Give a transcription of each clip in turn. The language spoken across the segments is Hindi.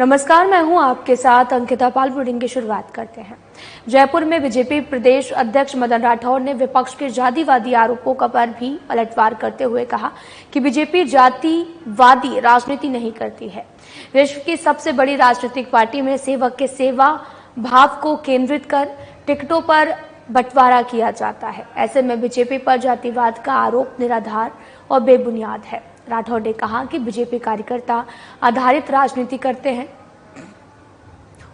नमस्कार, मैं हूं आपके साथ अंकिता पाल। बुलेटिन की शुरुआत करते हैं। जयपुर में बीजेपी प्रदेश अध्यक्ष मदन राठौर ने विपक्ष के जातिवादी आरोपों पर भी पलटवार करते हुए कहा कि बीजेपी जातिवादी राजनीति नहीं करती है। विश्व की सबसे बड़ी राजनीतिक पार्टी में सेवक के सेवा भाव को केंद्रित कर टिकटों पर बंटवारा किया जाता है। ऐसे में बीजेपी पर जातिवाद का आरोप निराधार और बेबुनियाद है। राठौर ने कहा कि बीजेपी कार्यकर्ता आधारित राजनीति करते हैं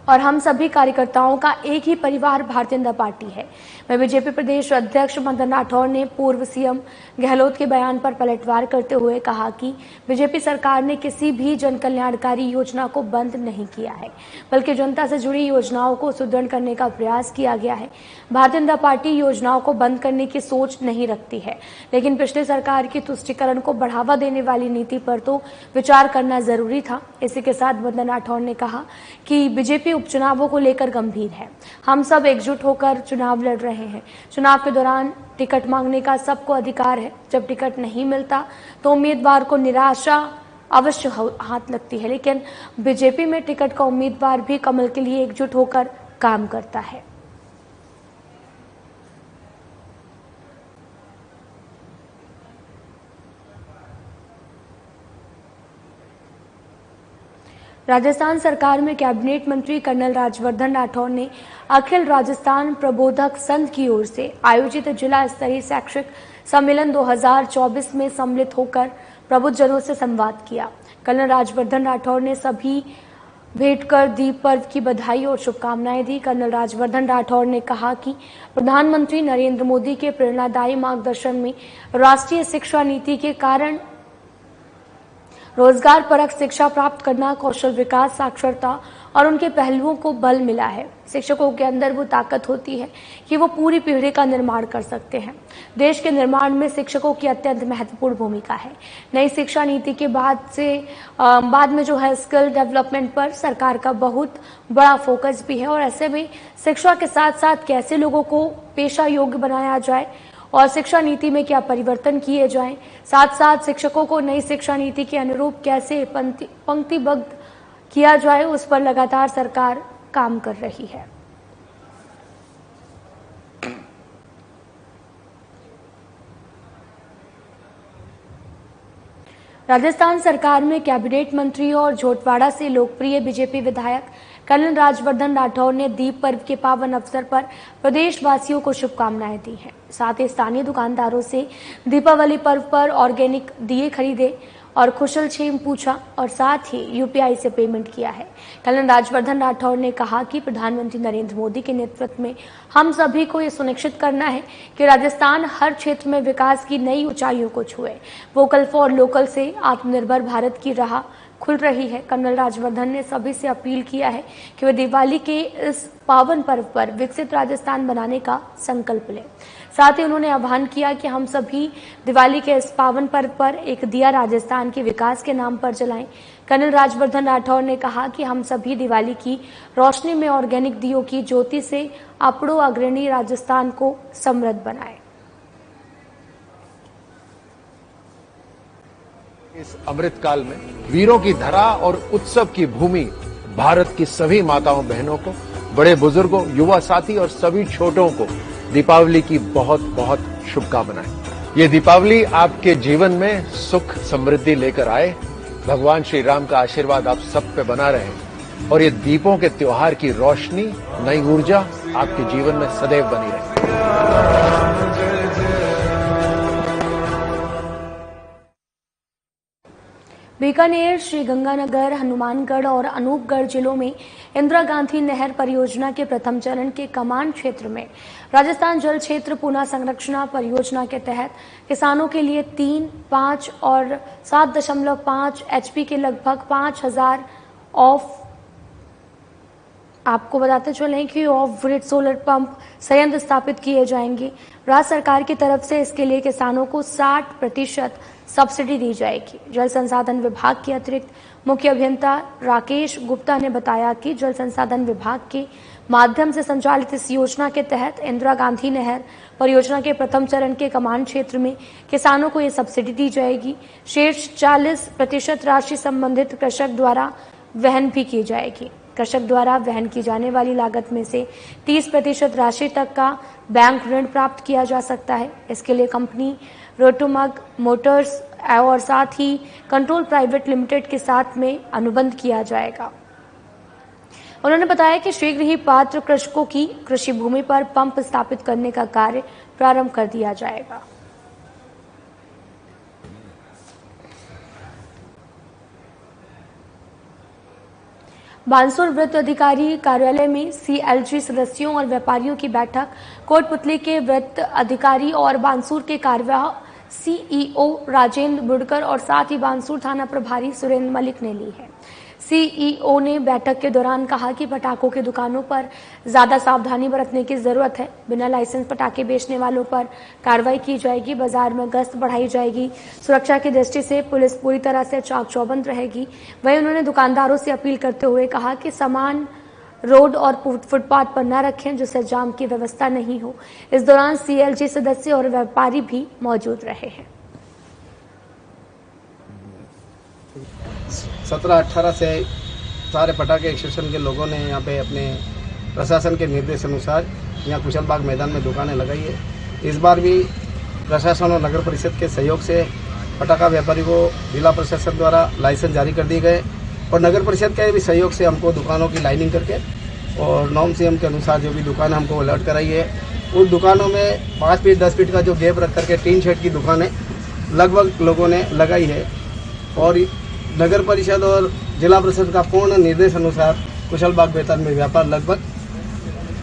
और हम सभी कार्यकर्ताओं का एक ही परिवार भारतीय जनता पार्टी है। मैं बीजेपी प्रदेश अध्यक्ष मदन राठौर ने पूर्व सीएम गहलोत के बयान पर पलटवार करते हुए कहा कि बीजेपी सरकार ने किसी भी जन कल्याणकारी योजना को बंद नहीं किया है, बल्कि जनता से जुड़ी योजनाओं को सुदृढ़ करने का प्रयास किया गया है। भारतीय जनता पार्टी योजनाओं को बंद करने की सोच नहीं रखती है, लेकिन पिछली सरकार की तुष्टीकरण को बढ़ावा देने वाली नीति पर तो विचार करना जरूरी था। इसी के साथ मदन राठौर ने कहा कि बीजेपी उपचुनावों को लेकर गंभीर है। हम सब एकजुट होकर चुनाव लड़ रहे हैं। चुनाव के दौरान टिकट मांगने का सबको अधिकार है। जब टिकट नहीं मिलता तो उम्मीदवार को निराशा अवश्य हाथ लगती है, लेकिन बीजेपी में टिकट का उम्मीदवार भी कमल के लिए एकजुट होकर काम करता है। राजस्थान सरकार में कैबिनेट मंत्री कर्नल राज्यवर्धन राठौर ने अखिल राजस्थान प्रबोधक संघ की ओर से आयोजित जिला स्तरीय शैक्षिक सम्मेलन 2024 में सम्मिलित होकर प्रबुद्धजनों से संवाद किया। कर्नल राज्यवर्धन राठौर ने सभी भेंट कर दीप पर्व की बधाई और शुभकामनाएं दी। कर्नल राज्यवर्धन राठौर ने कहा कि प्रधानमंत्री नरेंद्र मोदी के प्रेरणादायी मार्गदर्शन में राष्ट्रीय शिक्षा नीति के कारण रोजगार परक शिक्षा प्राप्त करना, कौशल विकास, साक्षरता और उनके पहलुओं को बल मिला है। शिक्षकों के अंदर वो ताकत होती है कि वो पूरी पीढ़ी का निर्माण कर सकते हैं। देश के निर्माण में शिक्षकों की अत्यंत महत्वपूर्ण भूमिका है। नई शिक्षा नीति के बाद में जो है स्किल डेवलपमेंट पर सरकार का बहुत बड़ा फोकस भी है और ऐसे में शिक्षा के साथ साथ कैसे लोगों को पेशा योग्य बनाया जाए और शिक्षा नीति में क्या परिवर्तन किए जाएं, साथ साथ शिक्षकों को नई शिक्षा नीति के अनुरूप कैसे पंक्तिबद्ध किया जाए, उस पर लगातार सरकार काम कर रही है। राजस्थान सरकार में कैबिनेट मंत्री और झोटवाड़ा से लोकप्रिय बीजेपी विधायक कर्नल राज्यवर्धन राठौर ने दीप पर्व के पावन अवसर पर प्रदेशवासियों को शुभकामनाएं दी हैं। साथ ही स्थानीय दुकानदारों से दीपावली पर्व पर ऑर्गेनिक दिए खरीदे और कुशल क्षेम पूछा और साथ ही यूपीआई से पेमेंट किया है। कर्नल राज्यवर्धन राठौर ने कहा कि प्रधानमंत्री नरेंद्र मोदी के नेतृत्व में हम सभी को ये सुनिश्चित करना है कि राजस्थान हर क्षेत्र में विकास की नई ऊंचाइयों को छुए। वोकल फॉर लोकल से आत्मनिर्भर भारत की राह खुल रही है। कर्नल राज्यवर्धन ने सभी से अपील किया है कि वे दिवाली के इस पावन पर्व पर विकसित राजस्थान बनाने का संकल्प लें। साथ ही उन्होंने आह्वान किया कि हम सभी दिवाली के इस पावन पर्व पर एक दिया राजस्थान के विकास के नाम पर जलाएं। कर्नल राज्यवर्धन राठौर ने कहा कि हम सभी दिवाली की रोशनी में ऑर्गेनिक दियों की ज्योति से अपड़ो अग्रणी राजस्थान को समृद्ध बनाएं। इस अमृत काल में वीरों की धरा और उत्सव की भूमि भारत की सभी माताओं बहनों को, बड़े बुजुर्गों, युवा साथी और सभी छोटों को दीपावली की बहुत बहुत शुभकामनाएं। ये दीपावली आपके जीवन में सुख समृद्धि लेकर आए। भगवान श्री राम का आशीर्वाद आप सब पे बना रहे और ये दीपों के त्योहार की रोशनी, नई ऊर्जा आपके जीवन में सदैव बनी रहे। बीकानेर, श्रीगंगानगर, हनुमानगढ़ और अनूपगढ़ जिलों में इंदिरा गांधी नहर परियोजना के प्रथम चरण के कमान क्षेत्र में राजस्थान जल क्षेत्र पुनः संरक्षण परियोजना के तहत किसानों के लिए 3, 5 और 7.5 HP के लगभग 5000 आपको बताते चलें कि ऑफ ग्रिड सोलर पंप संयंत्र स्थापित किए जाएंगे। राज्य सरकार की तरफ से इसके लिए किसानों को 60% सब्सिडी दी जाएगी। जल संसाधन विभाग के अतिरिक्त मुख्य अभियंता राकेश गुप्ता ने बताया कि जल संसाधन विभाग के माध्यम से संचालित इस योजना के तहत इंदिरा गांधी नहर परियोजना के प्रथम चरण के कमान क्षेत्र में किसानों को ये सब्सिडी दी जाएगी। शेष 40% राशि संबंधित कृषक द्वारा वहन भी की जाएगी। कृषक द्वारा वहन की जाने वाली लागत में से 30% राशि तक का बैंक ऋण प्राप्त किया जा सकता है। इसके लिए कंपनी रोटोमग मोटर्स और साथ ही कंट्रोल प्राइवेट लिमिटेड के साथ में अनुबंध किया जाएगा। उन्होंने बताया कि शीघ्र ही पात्र कृषकों की कृषि भूमि पर पंप स्थापित करने का कार्य प्रारंभ कर दिया जाएगा। बानसूर वृत्त अधिकारी कार्यालय में सीएलजी सदस्यों और व्यापारियों की बैठक कोटपुतली के वृत्त अधिकारी और बानसूर के कार्यवाहक सीईओ राजेंद्र बुड़कर और साथ ही बानसूर थाना प्रभारी सुरेंद्र मलिक ने ली है। सीईओ ने बैठक के दौरान कहा कि पटाखों की दुकानों पर ज्यादा सावधानी बरतने की जरूरत है। बिना लाइसेंस पटाखे बेचने वालों पर कार्रवाई की जाएगी। बाजार में गश्त बढ़ाई जाएगी। सुरक्षा की दृष्टि से पुलिस पूरी तरह से चाक चौबंद रहेगी। वहीं उन्होंने दुकानदारों से अपील करते हुए कहा कि सामान रोड और फुटपाथ पर न रखें जिससे जाम की व्यवस्था नहीं हो। इस दौरान सीएलजी सदस्य और व्यापारी भी मौजूद रहे हैं। 17-18 से सारे पटाखे एसोसिएशन के लोगों ने यहाँ पे अपने प्रशासन के निर्देश अनुसार यहाँ कुशलबाग मैदान में दुकानें लगाई है। इस बार भी प्रशासन और नगर परिषद के सहयोग से पटाखा व्यापारी को जिला प्रशासन द्वारा लाइसेंस जारी कर दिए गए और नगर परिषद के भी सहयोग से हमको दुकानों की लाइनिंग करके और नॉर्म सीएम के अनुसार जो भी दुकान हमको अलर्ट कराई है उन दुकानों में 5 फीट 10 फीट का जो गैप रख करके टीन शेड की दुकानें लगभग लोगों ने लगाई है और नगर परिषद और जिला परिषद का पूर्ण निर्देश अनुसार कुशलबाग मैदान में व्यापार लगभग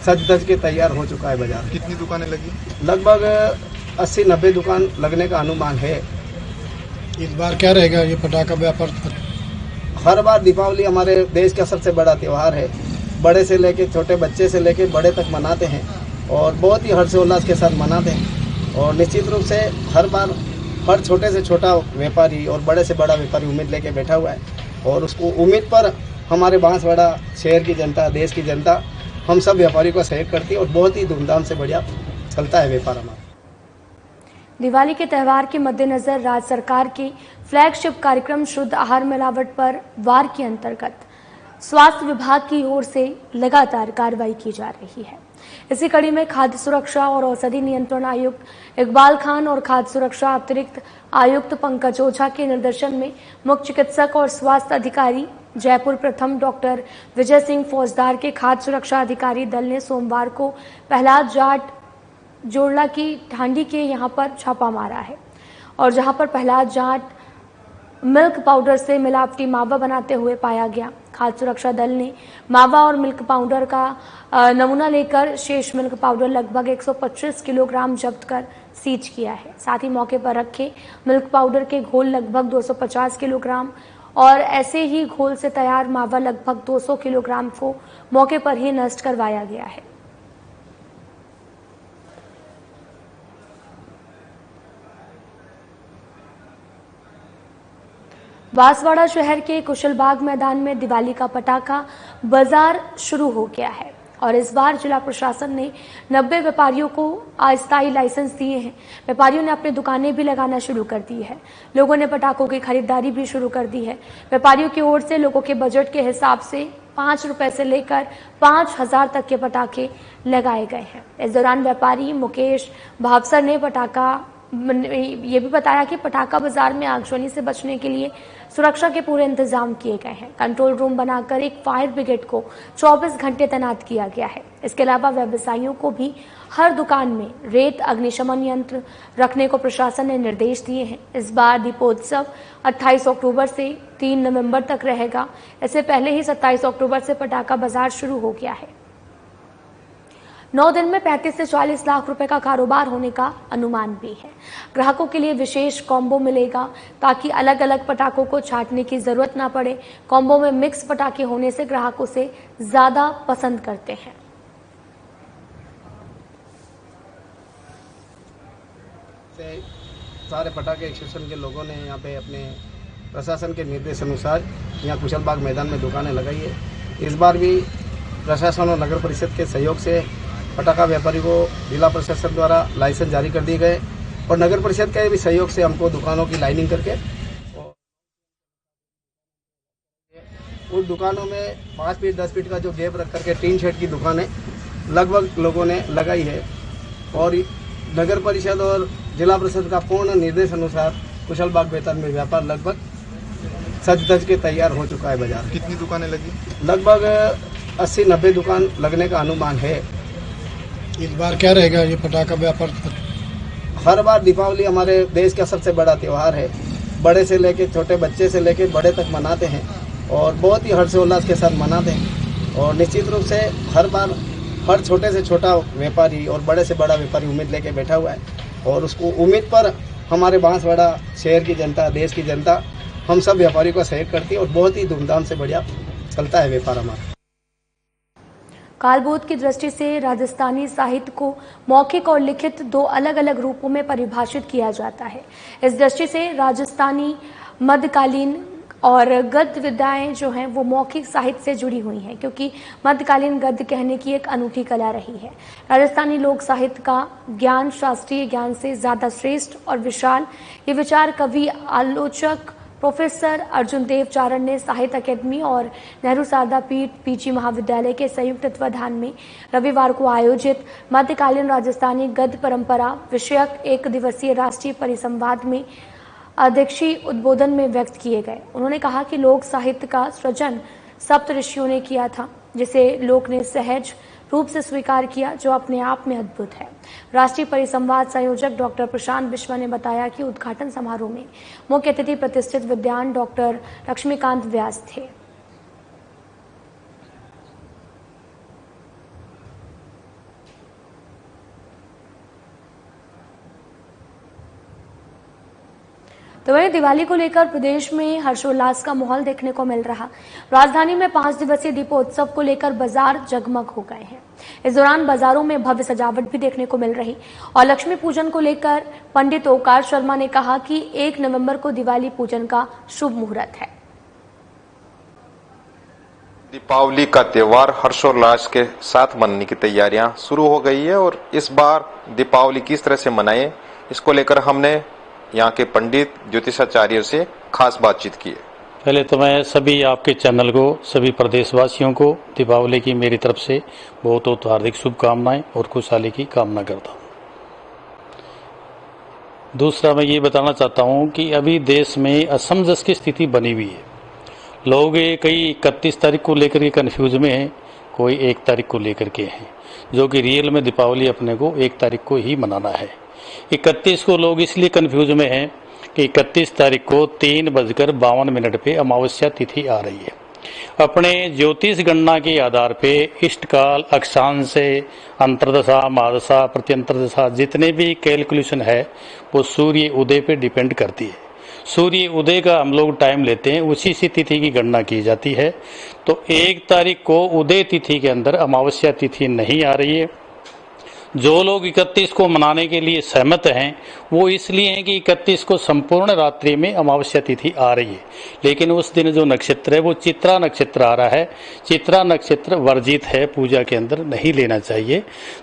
सज धज के तैयार हो चुका है। बाजार कितनी दुकानें लगी? लगभग 80-90 दुकान लगने का अनुमान है। इस बार क्या रहेगा ये पटाखा व्यापार? हर बार दीपावली हमारे देश का सबसे बड़ा त्यौहार है। बड़े से लेके छोटे बच्चे से लेके बड़े तक मनाते हैं और बहुत ही हर्षोल्लास के साथ मनाते हैं और निश्चित रूप से हर बार हर छोटे से छोटा व्यापारी और बड़े से बड़ा व्यापारी उम्मीद लेके बैठा हुआ है और उसको उम्मीद पर हमारे बांसवाड़ा शहर की जनता, देश की जनता, हम सब व्यापारी को सहयोग करती है और बहुत ही धूमधाम से बढ़िया चलता है व्यापार हमारा। दिवाली के त्यौहार के मद्देनजर राज्य सरकार के फ्लैगशिप कार्यक्रम शुद्ध आहार मिलावट पर वार के अंतर्गत स्वास्थ्य विभाग की ओर से लगातार कार्रवाई की जा रही है। इसी कड़ी में खाद्य सुरक्षा और औषधि नियंत्रण आयुक्त इकबाल खान और खाद्य सुरक्षा अतिरिक्त आयुक्त पंकज ओझा के निर्देशन में मुख्य चिकित्सक और स्वास्थ्य अधिकारी जयपुर प्रथम डॉक्टर विजय सिंह फौजदार के खाद्य सुरक्षा अधिकारी दल ने सोमवार को प्रहलाद जाट जोड़ला की ढांडी के यहां पर छापा मारा है और जहां पर प्रहलाद जाट मिल्क पाउडर से मिलावटी मावा बनाते हुए पाया गया। खाद्य सुरक्षा दल ने मावा और मिल्क पाउडर का नमूना लेकर शेष मिल्क पाउडर लगभग 125 किलोग्राम जब्त कर सीज किया है। साथ ही मौके पर रखे मिल्क पाउडर के घोल लगभग 250 किलोग्राम और ऐसे ही घोल से तैयार मावा लगभग 200 किलोग्राम को मौके पर ही नष्ट करवाया गया है। बांसवाड़ा शहर के कुशलबाग मैदान में दिवाली का पटाखा बाजार शुरू हो गया है और इस बार जिला प्रशासन ने 90 व्यापारियों को अस्थायी लाइसेंस दिए हैं। व्यापारियों ने अपनी दुकानें भी लगाना शुरू कर दी है। लोगों ने पटाखों की खरीदारी भी शुरू कर दी है। व्यापारियों की ओर से लोगों के बजट के हिसाब से 5 रुपए से लेकर 5,000 तक के पटाखे लगाए गए हैं। इस दौरान व्यापारी मुकेश भावसर ने ये भी बताया कि पटाखा बाजार में आगजनी से बचने के लिए सुरक्षा के पूरे इंतजाम किए गए हैं। कंट्रोल रूम बनाकर एक फायर ब्रिगेड को 24 घंटे तैनात किया गया है। इसके अलावा व्यवसायियों को भी हर दुकान में रेत अग्निशमन यंत्र रखने को प्रशासन ने निर्देश दिए हैं। इस बार दीपोत्सव 28 अक्टूबर से 3 नवंबर तक रहेगा। इससे पहले ही 27 अक्टूबर से पटाखा बाजार शुरू हो गया है। 9 दिन में 35 से 40 लाख रुपए का कारोबार होने का अनुमान भी है। ग्राहकों के लिए विशेष कॉम्बो मिलेगा ताकि अलग अलग पटाखों को छांटने की जरूरत ना पड़े। कॉम्बो में मिक्स पटाखे होने से ग्राहकों से ज्यादा पसंद करते हैं। सारे पटाखे एसोसिएशन के लोगों ने यहाँ पे अपने प्रशासन के निर्देश अनुसार यहाँ कुशलबाग मैदान में दुकानें लगाई है। इस बार भी प्रशासन और नगर परिषद के सहयोग से पटाखा व्यापारी को जिला प्रशासन द्वारा लाइसेंस जारी कर दिए गए और नगर परिषद के भी सहयोग से हमको दुकानों की लाइनिंग करके उस दुकानों में 5 फीट 10 फीट का जो गैप रख करके टीन शेड की दुकानें लगभग लोगों ने लगाई है और नगर परिषद और जिला परिषद का पूर्ण निर्देश अनुसार कुशल बाग बेताल में व्यापार लगभग सज धज के तैयार हो चुका है। बाजार कितनी दुकानें लगी? लगभग 80-90 दुकान लगने का अनुमान है। इस बार क्या रहेगा ये पटाखा व्यापार? हर बार दीपावली हमारे देश का सबसे बड़ा त्यौहार है। बड़े से लेके छोटे बच्चे से लेके बड़े तक मनाते हैं और बहुत ही हर्षोल्लास के साथ मनाते हैं और निश्चित रूप से हर बार हर छोटे से छोटा व्यापारी और बड़े से बड़ा व्यापारी उम्मीद लेके बैठा हुआ है और उसको उम्मीद पर हमारे बांसवाड़ा शहर की जनता, देश की जनता, हम सब व्यापारियों का सहयोग करती है और बहुत ही धूमधाम से बढ़िया चलता है व्यापार हमारा। कालबोध की दृष्टि से राजस्थानी साहित्य को मौखिक और लिखित दो अलग अलग रूपों में परिभाषित किया जाता है। इस दृष्टि से राजस्थानी मध्यकालीन और गद्य विधाएं जो हैं वो मौखिक साहित्य से जुड़ी हुई हैं, क्योंकि मध्यकालीन गद्य कहने की एक अनूठी कला रही है। राजस्थानी लोक साहित्य का ज्ञान शास्त्रीय ज्ञान से ज्यादा श्रेष्ठ और विशाल, ये विचार कवि आलोचक प्रोफेसर अर्जुन देव चारण ने साहित्य अकेदमी और नेहरू शारदा पीठ पीजी महाविद्यालय के संयुक्त तत्वाधान में रविवार को आयोजित मध्यकालीन राजस्थानी गद्य परंपरा विषयक 1 दिवसीय राष्ट्रीय परिसंवाद में अध्यक्षीय उद्बोधन में व्यक्त किए गए। उन्होंने कहा कि लोक साहित्य का सृजन सप्त ऋषियों ने किया था, जिसे लोक ने सहज रूप से स्वीकार किया, जो अपने आप में अद्भुत है। राष्ट्रीय परिसंवाद संयोजक डॉक्टर प्रशांत बिश्वा ने बताया कि उद्घाटन समारोह में मुख्य अतिथि प्रतिष्ठित विद्वान डॉक्टर लक्ष्मीकांत व्यास थे। तो वहीं दिवाली को लेकर प्रदेश में हर्षोल्लास का माहौल देखने को मिल रहा। राजधानी में 5 दिवसीय दीपोत्सव को लेकर बाजार जगमग हो गए हैं। इस दौरान बाजारों में भव्य सजावट भी देखने को मिल रही और लक्ष्मी पूजन को लेकर पंडित ओकार शर्मा ने कहा कि 1 नवंबर को दिवाली पूजन का शुभ मुहूर्त है। दीपावली का त्योहार हर्षोल्लास के साथ मनाने की तैयारियां शुरू हो गई है और इस बार दीपावली किस तरह से मनाएं, इसको लेकर हमने यहाँ के पंडित ज्योतिषाचार्य से खास बातचीत की है। पहले तो मैं सभी आपके चैनल को, सभी प्रदेशवासियों को दीपावली की मेरी तरफ से बहुत बहुत हार्दिक शुभकामनाएं और खुशहाली की कामना करता हूँ। दूसरा मैं ये बताना चाहता हूँ कि अभी देश में असमंजस की स्थिति बनी हुई है। लोग कई 31 तारीख को लेकर के कन्फ्यूज में हैं, कोई 1 तारीख को लेकर के हैं, जो कि रियल में दीपावली अपने को 1 तारीख को ही मनाना है। 31 को लोग इसलिए कंफ्यूज में हैं कि 31 तारीख को 3:52 पे अमावस्या तिथि आ रही है। अपने ज्योतिष गणना के आधार पे इष्टकाल, अक्षांश, अंतर्दशा, महादशा, प्रत्यंतरदशा जितने भी कैलकुलेशन है वो सूर्य उदय पे डिपेंड करती है। सूर्य उदय का हम लोग टाइम लेते हैं, उसी से तिथि की गणना की जाती है। तो 1 तारीख को उदय तिथि के अंदर अमावस्या तिथि नहीं आ रही है। जो लोग 31 को मनाने के लिए सहमत हैं वो इसलिए हैं कि 31 को संपूर्ण रात्रि में अमावस्या तिथि आ रही है, लेकिन उस दिन जो नक्षत्र है वो चित्रा नक्षत्र आ रहा है। चित्रा नक्षत्र वर्जित है, पूजा के अंदर नहीं लेना चाहिए।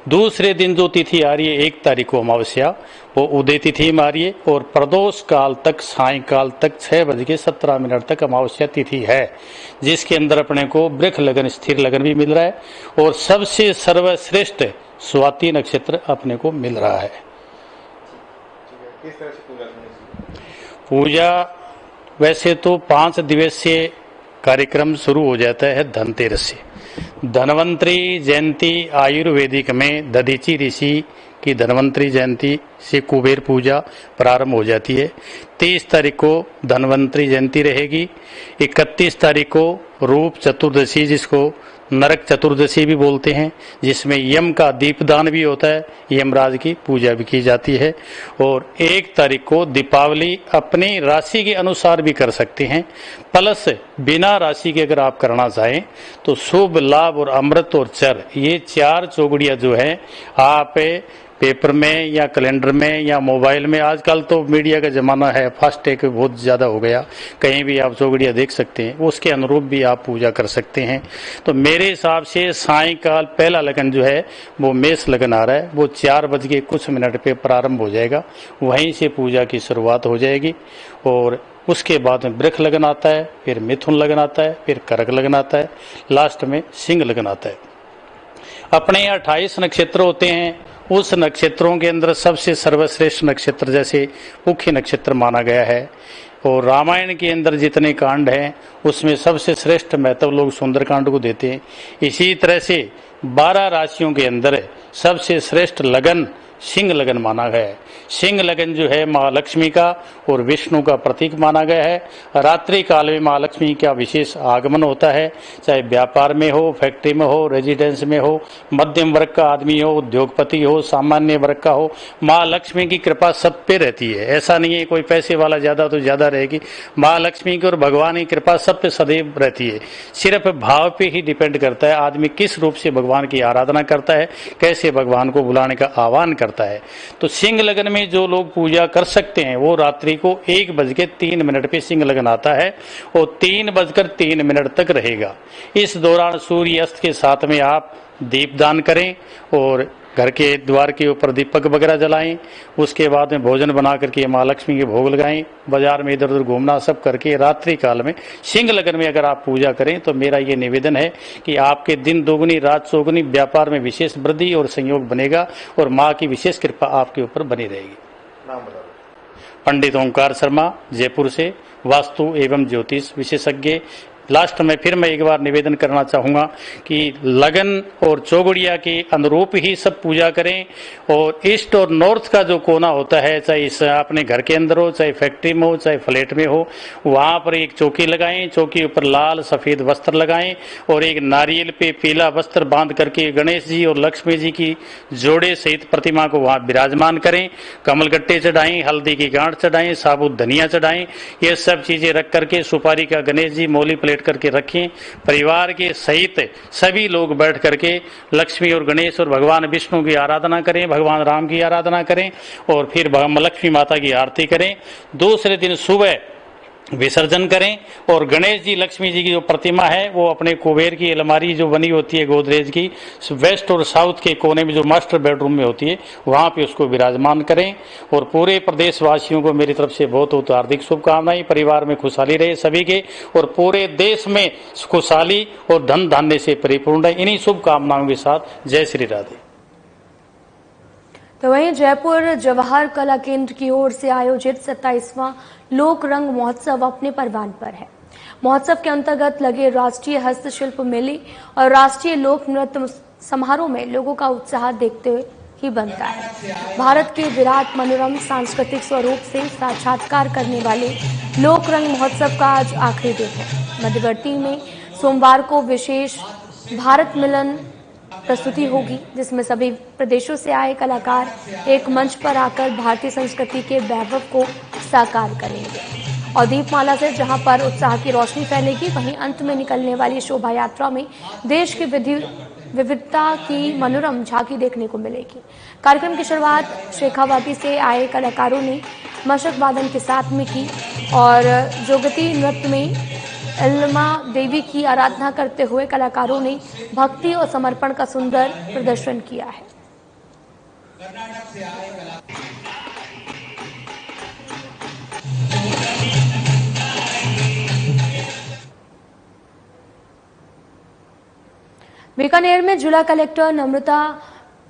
दूसरे दिन जो तिथि आ रही है 1 तारीख को अमावस्या, वो उदय तिथि में आ रही है और प्रदोष काल तक, सायंकाल तक 6:17 तक अमावस्या तिथि है, जिसके अंदर अपने को वृक्ष लगन, स्थिर लगन भी मिल रहा है और सबसे सर्वश्रेष्ठ स्वाति नक्षत्र अपने को मिल रहा है। पूजा वैसे तो 5 दिवसीय कार्यक्रम शुरू हो जाता है धनतेरस से। धनवंतरी जयंती आयुर्वेदिक में दधीची ऋषि की धनवंतरी जयंती से कुबेर पूजा प्रारंभ हो जाती है। 30 तारीख को धनवंतरी जयंती रहेगी। 31 तारीख को रूप चतुर्दशी, जिसको नरक चतुर्दशी भी बोलते हैं, जिसमें यम का दीपदान भी होता है, यमराज की पूजा भी की जाती है। और 1 तारीख को दीपावली अपनी राशि के अनुसार भी कर सकते हैं, प्लस बिना राशि के अगर आप करना चाहें तो शुभ, लाभ और अमृत और चर, ये 4 चौगड़ियाँ जो है आप पेपर में या कैलेंडर में या मोबाइल में, आजकल तो मीडिया का जमाना है, फास्टैग बहुत ज़्यादा हो गया, कहीं भी आप चौगड़ियाँ देख सकते हैं, उसके अनुरूप भी आप पूजा कर सकते हैं। तो मेरे हिसाब से सायंकाल पहला लगन जो है वो मेष लगन आ रहा है, वो 4 बज के कुछ मिनट पे प्रारंभ हो जाएगा, वहीं से पूजा की शुरुआत हो जाएगी और उसके बाद में वृक्ष लगन आता है, फिर मिथुन लगन आता है, फिर कर्क लगन आता है, लास्ट में सिंह लगन आता है। अपने यहाँ 28 नक्षत्र होते हैं। उस नक्षत्रों के अंदर सबसे सर्वश्रेष्ठ नक्षत्र जैसे मुख्य नक्षत्र माना गया है, और रामायण के अंदर जितने कांड हैं उसमें सबसे श्रेष्ठ महत्व लोग सुंदरकांड को देते हैं। इसी तरह से 12 राशियों के अंदर सबसे श्रेष्ठ लगन सिंह लगन माना गया है। सिंह लगन जो है महालक्ष्मी का और विष्णु का प्रतीक माना गया है। रात्रि काल में महालक्ष्मी का विशेष आगमन होता है, चाहे व्यापार में हो, फैक्ट्री में हो, रेजिडेंस में हो, मध्यम वर्ग का आदमी हो, उद्योगपति हो, सामान्य वर्ग का हो, महालक्ष्मी की कृपा सब पे रहती है। ऐसा नहीं है कोई पैसे वाला ज्यादा तो ज्यादा रहेगी, महालक्ष्मी की और भगवान की कृपा सब पे सदैव रहती है। सिर्फ भाव पे ही डिपेंड करता है आदमी किस रूप से भगवान की आराधना करता है, कैसे भगवान को बुलाने का आह्वान करता है। तो सिंह लगन में जो लोग पूजा कर सकते हैं वो रात्रि को 1:03 पे सिंह लगन आता है और 3:03 तक रहेगा। इस दौरान सूर्य अस्त के साथ में आप दीपदान करें और घर के द्वार के ऊपर दीपक वगैरह जलाएं। उसके बाद में भोजन बना करके महालक्ष्मी के भोग लगाएं। बाजार में इधर उधर घूमना सब करके रात्रि काल में सिंह लगन में अगर आप पूजा करें तो मेरा ये निवेदन है कि आपके दिन दोगुनी रात चौगुनी, व्यापार में विशेष वृद्धि और संयोग बनेगा और माँ की विशेष कृपा आपके ऊपर बनी रहेगी। पंडित ओंकार शर्मा, जयपुर से, वास्तु एवं ज्योतिष विशेषज्ञ। लास्ट में फिर मैं एक बार निवेदन करना चाहूँगा कि लगन और चौगुड़िया के अनुरूप ही सब पूजा करें, और ईस्ट और नॉर्थ का जो कोना होता है, चाहे इस अपने घर के अंदर हो, चाहे फैक्ट्री में हो, चाहे फ्लैट में हो, वहाँ पर एक चौकी लगाएं। चौकी ऊपर लाल सफ़ेद वस्त्र लगाएं और एक नारियल पे पीला वस्त्र बांध करके गणेश जी और लक्ष्मी जी की जोड़े सहित प्रतिमा को वहाँ विराजमान करें। कमलगट्टे चढ़ाएं, हल्दी की गांठ चढ़ाएं, साबुत धनिया चढ़ाएं। ये सब चीज़ें रख करके सुपारी का गणेश जी मौली प्लेट करके रखें। परिवार के सहित सभी लोग बैठ करके लक्ष्मी और गणेश और भगवान विष्णु की आराधना करें, भगवान राम की आराधना करें और फिर लक्ष्मी माता की आरती करें। दूसरे दिन सुबह विसर्जन करें और गणेश जी लक्ष्मी जी की जो प्रतिमा है वो अपने कुबेर की अलमारी जो बनी होती है गोदरेज की, वेस्ट और साउथ के कोने में जो मास्टर बेडरूम में होती है वहाँ पे उसको विराजमान करें। और पूरे प्रदेशवासियों को मेरी तरफ से बहुत बहुत हार्दिक शुभकामनाएं। परिवार में खुशहाली रहे सभी के, और पूरे देश में खुशहाली और धन धान्य से परिपूर्ण है। इन्हीं शुभकामनाओं के साथ जय श्री राधे। तो वहीं जयपुर जवाहर कला केंद्र की ओर से आयोजित 27वां लोक रंग महोत्सव अपने परवान पर है। महोत्सव के अंतर्गत लगे राष्ट्रीय हस्तशिल्प मेले और राष्ट्रीय लोक नृत्य समारोह में लोगों का उत्साह देखते ही बनता है। भारत के विराट मनोरम सांस्कृतिक स्वरूप से साक्षात्कार करने वाले लोक रंग महोत्सव का आज आखिरी दिन है। मध्यवर्ती में सोमवार को विशेष भारत मिलन प्रस्तुति होगी, जिसमें सभी प्रदेशों से आए कलाकार एक मंच पर आकर भारतीय संस्कृति के वैभव को साकार करेंगे। और दीपमाला से जहां पर उत्साह की रोशनी फैलेगी, वहीं अंत में निकलने वाली शोभा यात्रा में देश की विविधता की मनोरम झांकी देखने को मिलेगी। कार्यक्रम की शुरुआत शेखावाटी से आए कलाकारों ने मशक वादन के साथ में की और जोगती नृत्य में इल्मा देवी की आराधना करते हुए कलाकारों ने भक्ति और समर्पण का सुंदर प्रदर्शन किया है। बीकानेर में जिला कलेक्टर नम्रता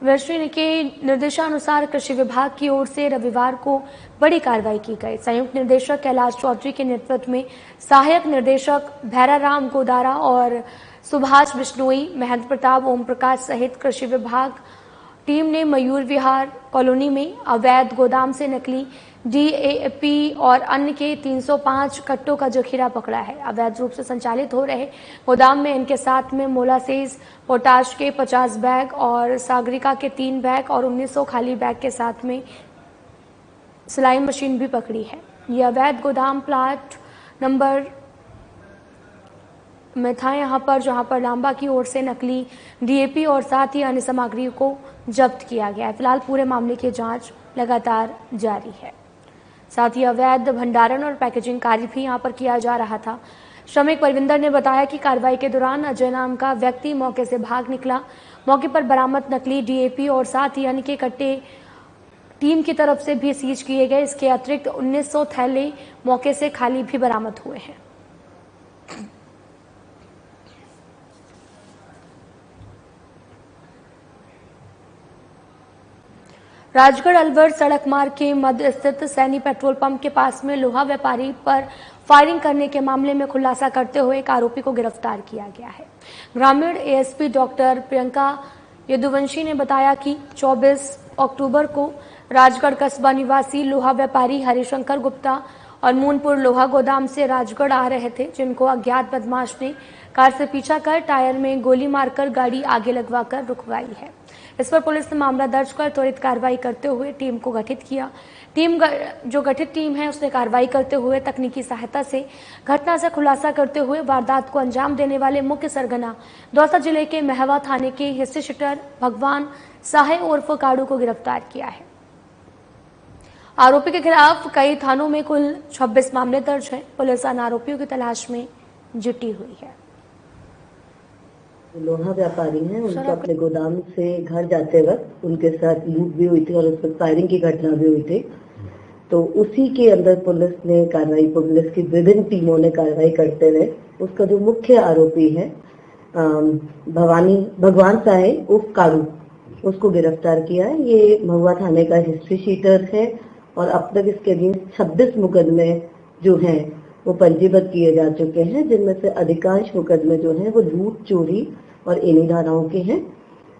वैश्विन के निर्देशानुसार कृषि विभाग की ओर से रविवार को बड़ी कार्रवाई की गई। संयुक्त निदेशक कैलाश चौधरी के नेतृत्व में सहायक निर्देशक भैराराम गोदारा और सुभाष बिश्नोई, महेंद्र प्रताप, ओम प्रकाश सहित कृषि विभाग टीम ने मयूर विहार कॉलोनी में अवैध गोदाम से नकली डीएपी और अन्य के 305 कट्टों का जखीरा पकड़ा है। अवैध रूप से संचालित हो रहे गोदाम में इनके साथ में मोलासेज पोटाश के 50 बैग और सागरिका के 3 बैग और 1900 खाली बैग के साथ में सिलाई मशीन भी पकड़ी है। यह अवैध गोदाम प्लाट नंबर में था यहाँ पर, जहाँ पर लांबा की ओर से नकली डीएपी और साथ ही अन्य सामग्री को जब्त किया गया है। फिलहाल पूरे मामले की जांच लगातार जारी है। साथ ही अवैध भंडारण और पैकेजिंग कार्य भी यहाँ पर किया जा रहा था। श्रमिक परविंदर ने बताया कि कार्रवाई के दौरान अजय नाम का व्यक्ति मौके से भाग निकला। मौके पर बरामद नकली डीएपी और साथ ही अन्य के कट्टे टीम की तरफ से भी सीज किए गए। इसके अतिरिक्त 1900 थैले मौके से खाली भी बरामद हुए हैं। राजगढ़ अलवर सड़क मार्ग के मध्य स्थित सैनी पेट्रोल पंप के पास में लोहा व्यापारी पर फायरिंग करने के मामले में खुलासा करते हुए एक आरोपी को गिरफ्तार किया गया है। ग्रामीण एएसपी डॉक्टर प्रियंका यदुवंशी ने बताया कि 24 अक्टूबर को राजगढ़ कस्बा निवासी लोहा व्यापारी हरिशंकर गुप्ता और मूनपुर लोहा गोदाम से राजगढ़ आ रहे थे, जिनको अज्ञात बदमाश ने कार से पीछा कर टायर में गोली मारकर गाड़ी आगे लगवाकर रुकवाई है। इस पर पुलिस ने मामला दर्ज कर त्वरित कार्रवाई करते हुए टीम को गठित किया। जो गठित टीम है उसने कार्रवाई करते हुए तकनीकी सहायता से घटना से खुलासा करते हुए वारदात को अंजाम देने वाले मुख्य सरगना दौसा जिले के महवा थाने के हिस्से शटर भगवान साहे उर्फ काड़ू को गिरफ्तार किया है। आरोपी के खिलाफ कई थानों में कुल 26 मामले दर्ज हैं। पुलिस इन आरोपियों की तलाश में जुटी हुई है। लोहा व्यापारी हैं, उनका अपने गोदाम से घर जाते वक्त उनके साथ लूट भी हुई थी और उस वक्त फायरिंग की घटना भी हुई थी। तो उसी के अंदर पुलिस की विभिन्न टीमों ने कार्रवाई करते हुए उसका जो मुख्य आरोपी है भगवान साहे उर्फ काड़ू, उसको गिरफ्तार किया है। ये महुआ थाने का हिस्ट्री शीटर है और अब तक इसके अगेंस्ट 26 मुकदमे जो हैं वो पंजीबद्ध किए जा चुके हैं, जिनमें से अधिकांश मुकदमे जो हैं वो झूठ, चोरी और इन्हीं धाराओं के हैं।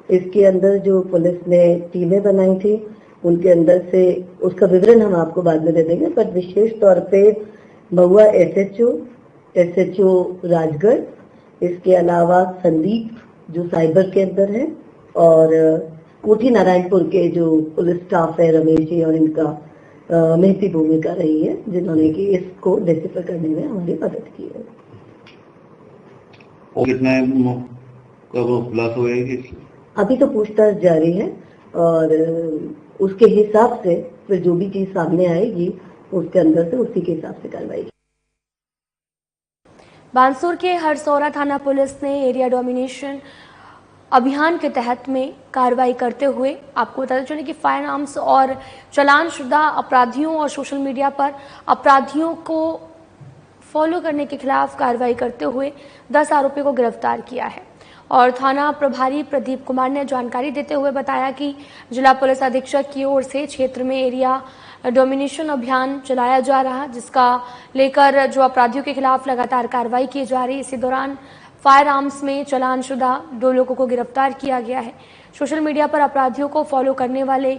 इसके अंदर जो पुलिस ने टीमें बनाई थी उनके अंदर से उसका विवरण हम आपको बाद में दे देंगे, पर विशेष तौर पे महुआ एसएचओ राजगढ़, इसके अलावा संदीप जो साइबर के अंदर है और कोठी नारायणपुर के जो पुलिस स्टाफ है रमेश जी और इनका महती भूमिका रही है, जिन्होंने कि इसको डिसिफर करने में हमारी मदद की है। और कितना खुलासा हुआ है? अभी तो पूछताछ जारी है और उसके हिसाब से फिर जो भी चीज सामने आएगी उसके अंदर से उसी के हिसाब से कार्रवाई की। बानसूर के हरसौरा थाना पुलिस ने एरिया डोमिनेशन अभियान के तहत में कार्रवाई करते हुए आपको बताते चले कि फायर आर्म्स और चालानशुदा अपराधियों और सोशल मीडिया पर अपराधियों को फॉलो करने के खिलाफ कार्रवाई करते हुए 10 आरोपियों को गिरफ्तार किया है। और थाना प्रभारी प्रदीप कुमार ने जानकारी देते हुए बताया कि जिला पुलिस अधीक्षक की ओर से क्षेत्र में एरिया डोमिनेशन अभियान चलाया जा रहा, जिसका लेकर जो अपराधियों के खिलाफ लगातार कार्रवाई की जा रही। इसी दौरान फायर आर्म्स में चालानशुदा 2 लोगों को गिरफ्तार किया गया है। सोशल मीडिया पर अपराधियों को फॉलो करने वाले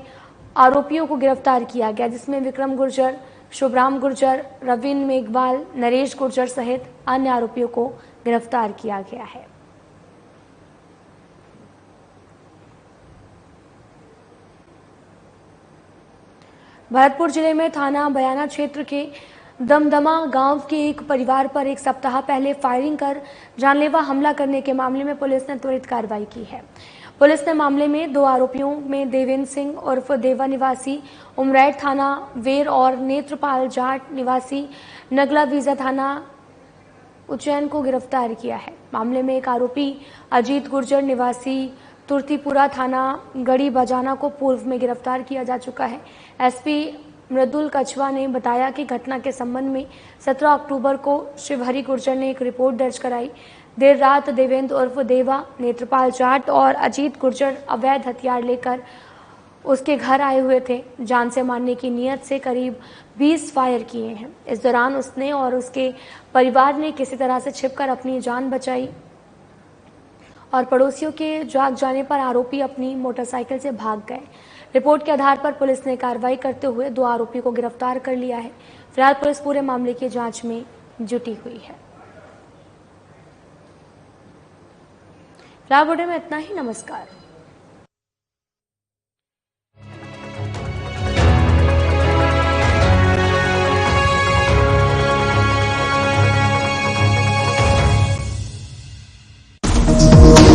आरोपियों को गिरफ्तार किया गया, जिसमें विक्रम गुर्जर, शुभराम गुर्जर, रवीन मेघवाल, नरेश गुर्जर सहित अन्य आरोपियों को गिरफ्तार किया गया है। भरतपुर जिले में थाना बयाना क्षेत्र के दमदमा गांव के एक परिवार पर एक सप्ताह पहले फायरिंग कर जानलेवा हमला करने के मामले में पुलिस ने त्वरित कार्रवाई की है। पुलिस ने मामले में 2 आरोपियों में देवेंद्र सिंह उर्फ देवा निवासी उमरैठ थाना वेर और नेत्रपाल जाट निवासी नगला वीजा थाना उज्जैन को गिरफ्तार किया है। मामले में एक आरोपी अजीत गुर्जर निवासी तुर्तीपुरा थाना गढ़ी बजाना को पूर्व में गिरफ्तार किया जा चुका है। एसपी मृदुल कछवा ने बताया कि घटना के संबंध में 17 अक्टूबर को शिवहरी गुर्जर ने एक रिपोर्ट दर्ज कराई। देर रात देवेंद्र उर्फ देवा, नेत्रपाल जाट और अजीत गुर्जर अवैध हथियार लेकर उसके घर आए हुए थे। जान से मारने की नीयत से करीब 20 फायर किए हैं। इस दौरान उसने और उसके परिवार ने किसी तरह से छिपकर अपनी जान बचाई और पड़ोसियों के जाग जाने पर आरोपी अपनी मोटरसाइकिल से भाग गए। रिपोर्ट के आधार पर पुलिस ने कार्रवाई करते हुए 2 आरोपी को गिरफ्तार कर लिया है। फिलहाल पुलिस पूरे मामले की जांच में जुटी हुई है। फिलहाल बुलेटिन में इतना ही। नमस्कार।